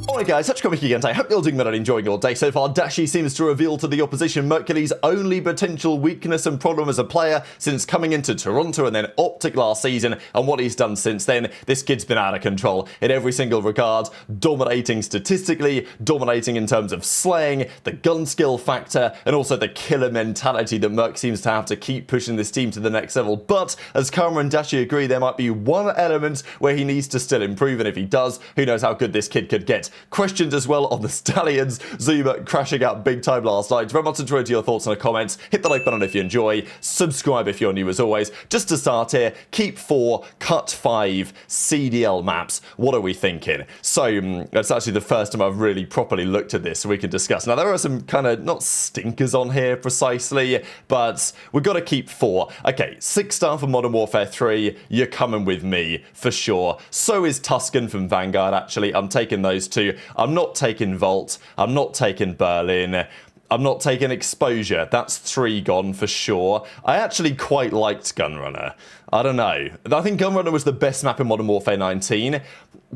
Alright guys, such comic again. I hope you're doing well and enjoying your day so far. Dashy seems to reveal to the opposition Mercules' only potential weakness and problem as a player since coming into Toronto and then OpTic last season, and what he's done since then. This kid's been out of control in every single regard, dominating statistically, dominating in terms of slaying, the gun skill factor, and also the killer mentality that Merc seems to have to keep pushing this team to the next level. But as Karma and Dashy agree, there might be one element where he needs to still improve, and if he does, who knows how good this kid could get. Questions as well on the Stallions. ZooMaa crashing out big time last night. Very much enjoyed your thoughts in the comments. Hit the like button if you enjoy. Subscribe if you're new as always. Just to start here, keep 4, cut 5 CDL maps. What are we thinking? So that's actually the first time I've really properly looked at this, so we can discuss. Now there are some kind of not stinkers on here precisely, but we've got to keep 4. Okay, 6-star for Modern Warfare 3. You're coming with me for sure. So is Tuscan from Vanguard. Actually, I'm taking those two. I'm not taking Vault. I'm not taking Berlin. I'm not taking Exposure. That's 3 gone for sure. I actually quite liked Gunrunner. I don't know. I think Gunrunner was the best map in Modern Warfare 19.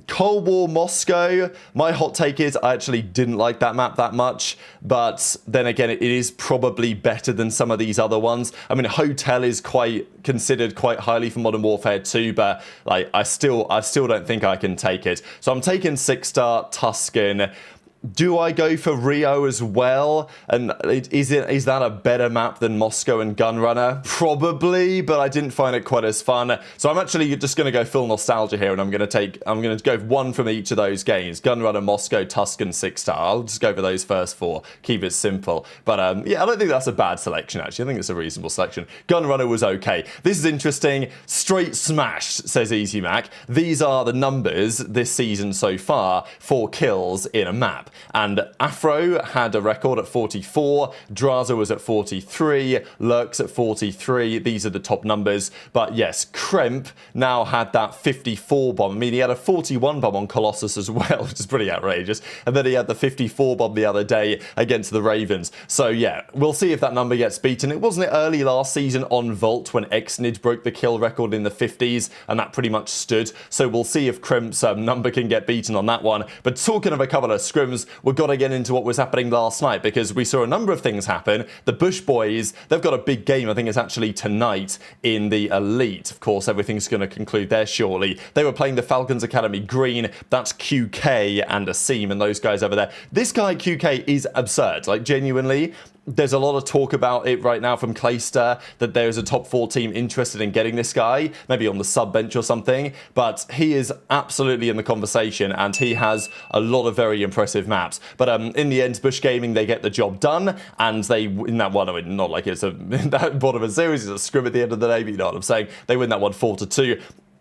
Cold War Moscow, my hot take is I actually didn't like that map that much, but then again, it is probably better than some of these other ones. I mean, Hotel is considered quite highly for Modern Warfare 2, but like I still don't think I can take it. So I'm taking 6-star Tuscan. Do I go for ReeaL as well? And is that a better map than Moscow and Gunrunner? Probably, but I didn't find it quite as fun. So I'm actually just going to go full nostalgia here, and I'm going to go one from each of those games. Gunrunner, Moscow, Tuscan, 6-star. I'll just go for those first 4. Keep it simple. But yeah, I don't think that's a bad selection, actually. I think it's a reasonable selection. Gunrunner was okay. This is interesting. Straight smash, says Easy Mack. These are the numbers this season so far for kills in a map. And Afro had a record at 44, Drazah was at 43, Lurqxx at 43. These are the top numbers. But yes, Kremp now had that 54 bomb. I mean, he had a 41 bomb on Colossus as well, which is pretty outrageous. And then he had the 54 bomb the other day against the Ravens. So yeah, we'll see if that number gets beaten. It wasn't it early last season on Vault when Xnid broke the kill record in the 50s, and that pretty much stood. So we'll see if Kremp's number can get beaten on that one. But talking of a couple of scrims, we've got to get into what was happening last night, because we saw a number of things happen. The Bush boys, they've got a big game. I think it's actually tonight in the Elite. Of course, everything's going to conclude there shortly. They were playing the Falcons Academy Green. That's QK and Asim and those guys over there. This guy QK is absurd. Like, genuinely, there's a lot of talk about it right now from Clayster that there's a top 4 team interested in getting this guy, maybe on the sub bench or something, but he is absolutely in the conversation, and he has a lot of very impressive maps. But in the end, Bush Gaming, they get the job done, and they win that one. I mean, not like it's that bottom of a series, it's a scrim at the end of the day, but you know what I'm saying. They win that one 4-2.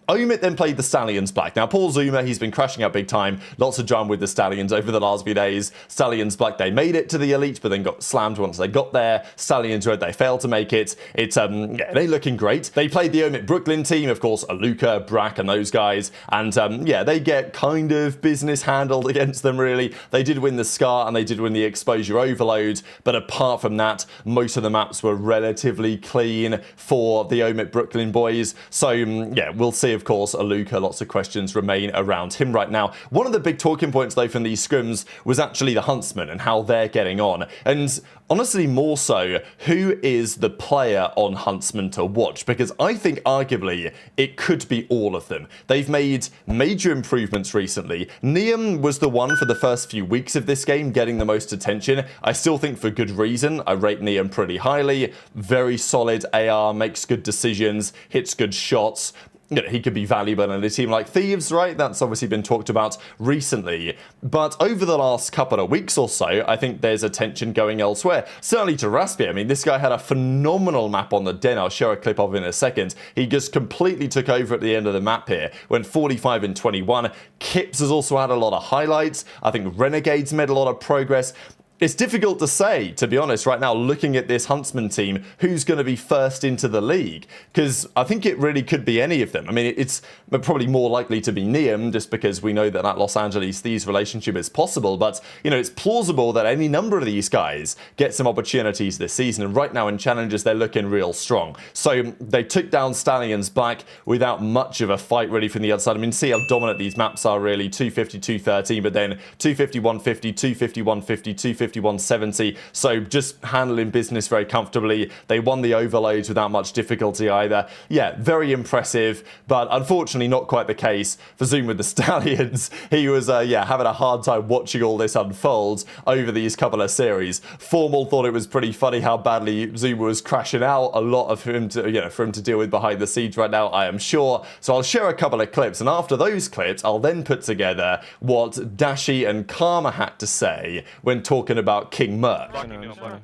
Omit then played the Stallions Black. Now, Paul ZooMaa, he's been crashing out big time. Lots of drama with the Stallions over the last few days. Stallions Black, they made it to the Elite, but then got slammed once they got there. Stallions Red, they failed to make it. It's, yeah, they're looking great. They played the Omit Brooklyn team, of course, Aluka, Brack, and those guys. And, yeah, they get kind of business handled against them, really. They did win the Scar, and they did win the Exposure Overload. But apart from that, most of the maps were relatively clean for the Omit Brooklyn boys. So, yeah, we'll see, of course, Aluka. Lots of questions remain around him right now. One of the big talking points, though, from these scrims was actually the Huntsmen and how they're getting on. And honestly, more so, who is the player on Huntsmen to watch? Because I think, arguably, it could be all of them. They've made major improvements recently. Neum was the one for the first few weeks of this game getting the most attention. I still think for good reason. I rate Neum pretty highly. Very solid AR, makes good decisions, hits good shots. You know, he could be valuable in a team like Thieves, right? That's obviously been talked about recently. But over the last couple of weeks or so, I think there's attention going elsewhere. Certainly to Raspy. I mean, this guy had a phenomenal map on the Den. I'll show a clip of it in a second. He just completely took over at the end of the map here. Went 45 and 21. Kips has also had a lot of highlights. I think Renegade's made a lot of progress. It's difficult to say, to be honest, right now, looking at this Huntsman team, who's going to be first into the league. Because I think it really could be any of them. I mean, it's probably more likely to be Neum, just because we know that that Los Angeles Thieves relationship is possible. But, you know, it's plausible that any number of these guys get some opportunities this season. And right now in challenges, they're looking real strong. So they took down Stallions Black without much of a fight really from the outside. I mean, see how dominant these maps are really. 250, 213, but then 250, 150, 250, 150, 250, 170, so just handling business very comfortably. They won the overloads without much difficulty either. Yeah, very impressive, but unfortunately not quite the case for Zoom with the Stallions. He was, yeah, having a hard time watching all this unfold over these couple of series. Formal thought it was pretty funny how badly Zoom was crashing out. A lot of him to, you know, for him to deal with behind the scenes right now, I am sure. So I'll share a couple of clips, and after those clips, I'll then put together what Dashy and Karma had to say when talking about King Merc. I'm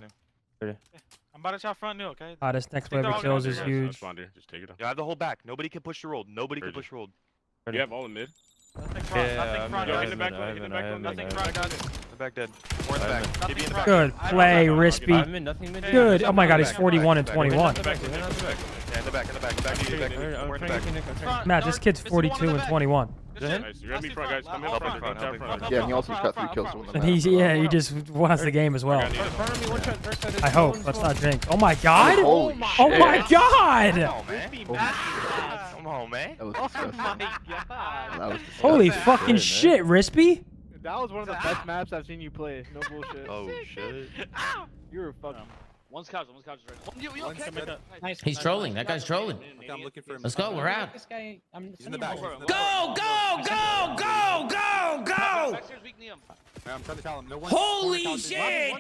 about to shot front new, okay? This next wave of kills is huge. Just take it off. You have the whole back. Nobody can push the roll. Nobody can push the roll. You have all in mid. Nothing front, nothing front, Yo, guys. hit the back door, hit the back door. Nothing front, guys. The back dead. Or in the back. Nothing Give me in the front. back. Good play, Rispy. Nothing mid. Good. Oh my god, he's 41 and 21. Yeah, in the back, in the back. We're in the back. Matt, this kid's 42 and 21. Nice. You got me front, guys. Come in front. Yeah, and he also just got 3 kills. And he's, yeah, he just wants the game as well. I hope. Let's not drink. Oh my god! Holy Oh my god! Come on, man. That was disgusting. That was disgusting. Holy fucking shit, Rispy! That was one of the best maps I've seen you play. No bullshit. Oh, shit. You were fucking. One's couch is right. He's trolling. That guy's trolling. I'm looking for him. Let's go. We're out. This guy, I'm He's in the back. Go, go, go, go, go, go! Backstairs weak Neum. I'm trying to tell him. No one. Holy shit!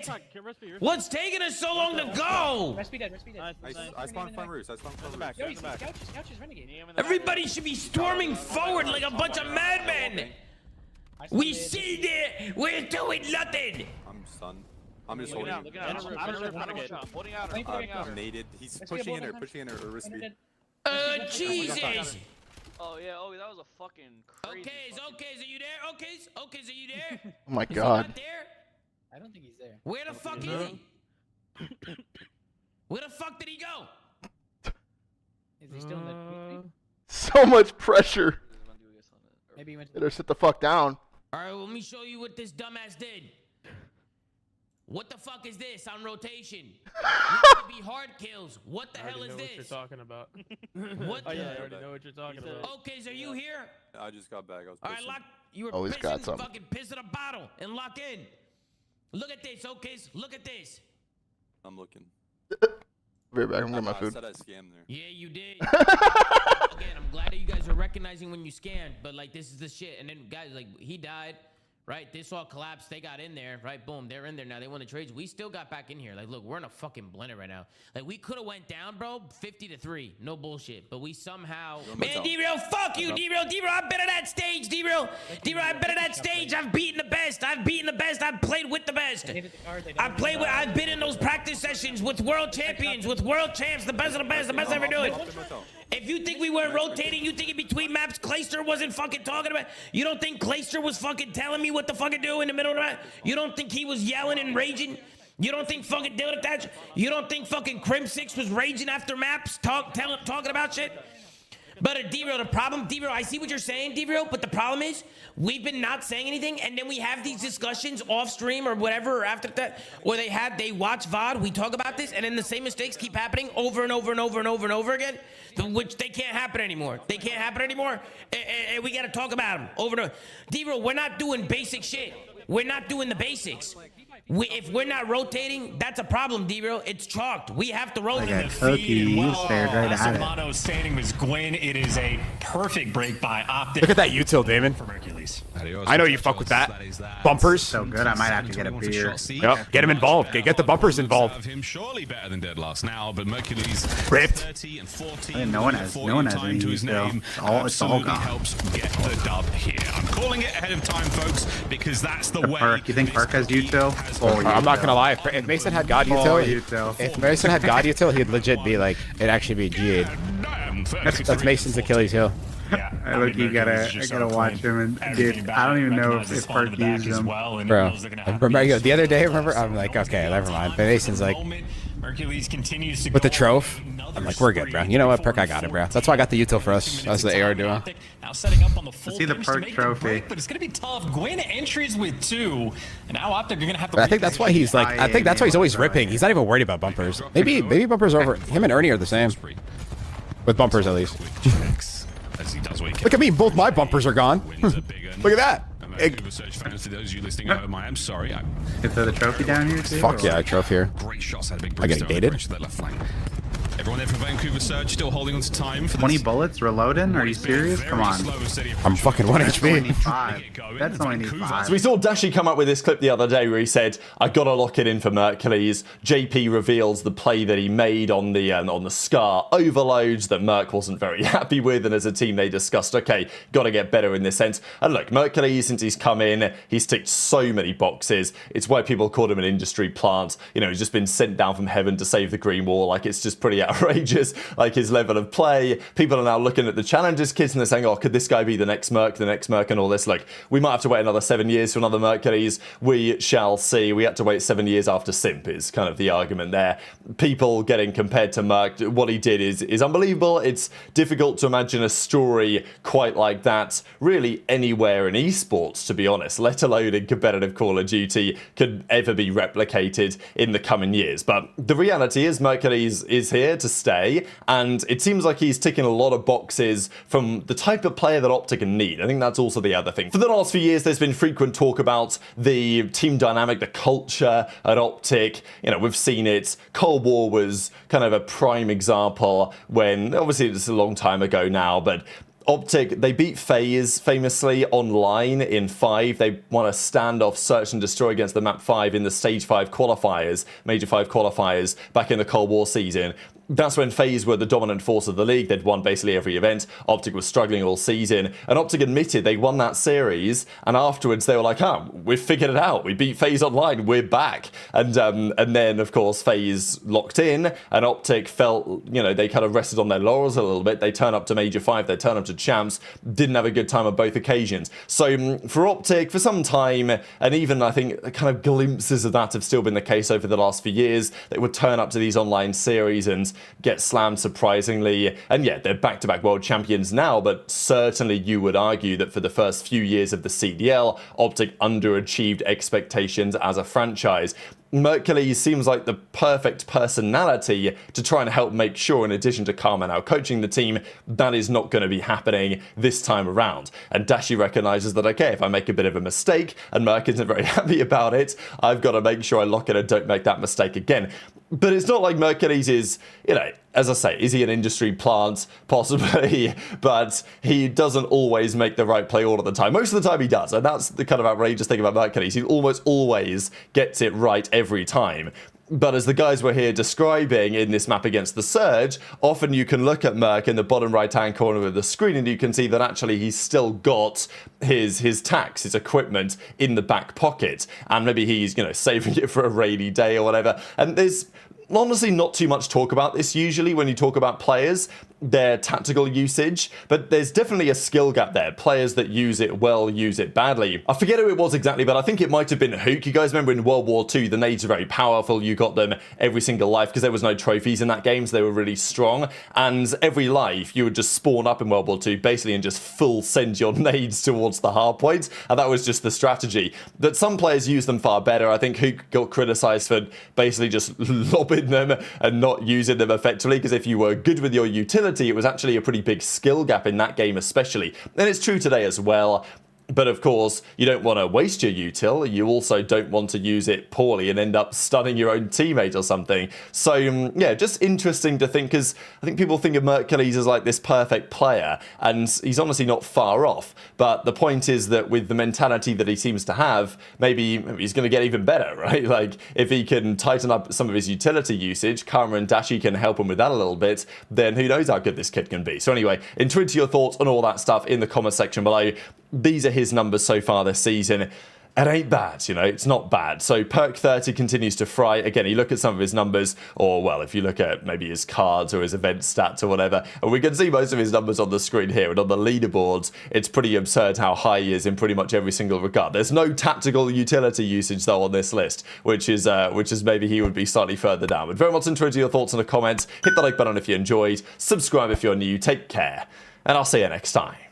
What's taking us so long to go? Recipe dead, recipe dead. I spawned front roost. I spawned front roost. Yo, he's couches, renegade. Everybody should be storming forward like a bunch of madmen. We see there. We're doing nothing. I'm stunned. I'm just holding. Look out. Holding out. I'm naded. He's pushing in her, or wrist speed. Jesus. Oh yeah, that was a fucking crazy. Okay, are you there? Okay, are you there? Oh my Is he god. not there? I don't think he's there. Where the fuck is he? Where the fuck did he go? Is he still in the So much pressure. Maybe he went to Better sit the fuck down. Alright, let me show you what this dumbass did. What the fuck is this on rotation? You to be hard kills. What the hell is this? What you're talking about. What the? I already know what you're talking about. Okay, so you here? I just got back. I was Alright, pushing. lock. You were Always got pissing, some. fucking piss in a bottle and lock in. Look at this, okay? Look at this. I'm looking. Right back. I'm getting my I food. said I scammed there. Yeah, you did. Again, I'm glad that you guys are recognizing when you scanned, but like this is the shit. And then guys, like he died. Right, this all collapsed. They got in there, right? Boom, they're in there now. They won the trades. We still got back in here. Like, look, we're in a fucking blender right now. Like, we could have went down, bro, 50-3, no bullshit. But we somehow, man, D-Real, fuck you, D-Real. I've been at that stage, D-Real. I've been at that stage. I've beaten the best. I've played with the best. I've been in those practice sessions with world champions, with world champs, the best of the best I ever do it. If you think we weren't rotating, you think in between maps, Clayster wasn't fucking talking about. You don't think Clayster was fucking telling me what to fucking do in the middle of the map? You don't think he was yelling and raging? You don't think fucking Dylan Thatcher? You don't think fucking Crim6 was raging after maps, talking about shit? But D-Real, the problem, D-Real, I see what you're saying, D-Real, but the problem is we've been not saying anything, and then we have these discussions off stream or whatever, or after that, or they watch VOD, we talk about this, and then the same mistakes keep happening over and over and over and over and over again, which they can't happen anymore. They can't happen anymore, and we gotta talk about them over and over. D-Real, we're not doing basic shit. We're not doing the basics. If we're not rotating, that's a problem, D-Real. It's chalked. We have to rotate. I got cookie. You stared right at it. Solano standing with Gwinn. It is a perfect break by OpTic. Look at that util, Damon. For Mercules. I know you fuck with that. Bumpers. So good, I might have to get a beer. Yep, get him involved. Get the bumpers involved. Him surely better than Dead Last now, but Mercules ripped. 30 and 14. I mean, no one has any to his name. It's all gone. Helps get the dub here. I'm calling it ahead of time, folks, because that's the way. Perk. You think Perk has util? I'm not gonna lie. If Mason had God util, if Mason had God util, he'd legit be like, it'd actually be G8. That's Mason's Achilles heel. Yeah, I look, you gotta watch him, and dude, I don't even know if Park used him. Bro, remember the other day? Remember, I'm like, okay, never mind. But Mason's like, Mercules continues to with the troph, I'm like, we're good, bro. You know what, Perk, I got it, bro. That's why I got the util for us. That's the AR duo. Now setting up on the full See the bench to Perk make trophy. break, but it's gonna be tough. Gwinn entries with 2, and now OpTic are gonna have to. But I think that's why he's like, I think that's why he's always ripping. He's not even worried about bumpers. Maybe bumpers are over. Him and Ernie are the same. With bumpers, at least. Look at me, both my bumpers are gone. Look at that. Fans, to those of you listening at home, I am sorry. You throw the trophy down here too? Fuck yeah, I trophy here. Great shots had a big I get dated. that left flank. Everyone there for Vancouver Surge still holding on to time for 20 bullets reloading? Are you serious? Come on. I'm fucking 1 That's HP. only 5. That's only 5. So we saw Dashy come up with this clip the other day where he said, I gotta lock it in for Mercules. JP reveals the play that he made on the Scar overloads that Merc wasn't very happy with, and as a team they discussed, okay, gotta get better in this sense. And look, Mercules, since he's come in, he's ticked so many boxes. It's why people called him an industry plant. You know, he's just been sent down from heaven to save the green wall. Like, it's just pretty outrageous, like his level of play. People are now looking at the challenges kits and they're saying, oh, could this guy be the next Merc, and all this. Like, we might have to wait another 7 years for another Mercules. We shall see. We had to wait 7 years after Simp is kind of the argument there. People getting compared to Merc, what he did is unbelievable. It's difficult to imagine a story quite like that really anywhere in esports, to be honest, let alone in competitive Call of Duty, could ever be replicated in the coming years. But the reality is Mercules is here to stay, and it seems like he's ticking a lot of boxes from the type of player that OpTic need. I think that's also the other thing. For the last few years, there's been frequent talk about the team dynamic, the culture at OpTic. You know, we've seen it. Cold War was kind of a prime example when, obviously it's a long time ago now, but OpTic, they beat FaZe famously online in 5. They won a standoff search and destroy against the map 5 in the stage 5 qualifiers, major 5 qualifiers back in the Cold War season. That's when FaZe were the dominant force of the league. They'd won basically every event. OpTic was struggling all season, and OpTic admitted they won that series, and afterwards they were like, we've figured it out. We beat FaZe online. We're back. And then, of course, FaZe locked in, and OpTic felt, you know, they kind of rested on their laurels a little bit. They turn up to Major 5. They turn up to Champs. Didn't have a good time on both occasions. So for OpTic, for some time, and even I think kind of glimpses of that have still been the case over the last few years, they would turn up to these online series and get slammed surprisingly. And yeah, they're back-to-back world champions now, but certainly you would argue that for the first few years of the CDL, OpTic underachieved expectations as a franchise. Mercules seems like the perfect personality to try and help make sure, in addition to Karma now coaching the team, that is not going to be happening this time around. And Dashy recognises that, okay, if I make a bit of a mistake and Merc isn't very happy about it, I've got to make sure I lock it and don't make that mistake again. But it's not like Mercules is, you know, as I say, is he an industry plant? Possibly, but he doesn't always make the right play all of the time. Most of the time he does, and that's the kind of outrageous thing about Mercules. He almost always gets it right every time. But as the guys were here describing in this map against the Surge, often you can look at Merc in the bottom right-hand corner of the screen and you can see that actually he's still got his tax, his equipment in the back pocket. And maybe he's, you know, saving it for a rainy day or whatever. And there's honestly not too much talk about this usually when you talk about players, their tactical usage, but there's definitely a skill gap there. Players that use it well use it badly. I forget who it was exactly, but I think it might have been Huke. You guys remember in World War II, the nades are very powerful. You got them every single life because there was no trophies in that game, so they were really strong. And every life, you would just spawn up in World War II basically and just full send your nades towards the hard point. And that was just the strategy. But some players use them far better. I think Huke got criticized for basically just lobbing them and not using them effectively, because if you were good with your utility, it was actually a pretty big skill gap in that game especially. And it's true today as well. But of course, you don't want to waste your util. You also don't want to use it poorly and end up stunning your own teammate or something. So yeah, just interesting to think, because I think people think of Mercules as like this perfect player, and he's honestly not far off. But the point is that with the mentality that he seems to have, maybe he's going to get even better, right? Like if he can tighten up some of his utility usage, Karma and Dashy can help him with that a little bit, then who knows how good this kid can be. So anyway, into your thoughts on all that stuff in the comment section below. These are his numbers so far this season. it ain't bad, you know, it's not bad. So Perk 30 continues to fry. Again, you look at some of his numbers, or well, if you look at maybe his cards or his event stats or whatever, and we can see most of his numbers on the screen here, and on the leaderboards, it's pretty absurd how high he is in pretty much every single regard. There's no tactical utility usage though on this list, which is maybe he would be slightly further down. But very much interested in your thoughts in the comments. Hit the like button if you enjoyed, subscribe if you're new, take care, and I'll see you next time.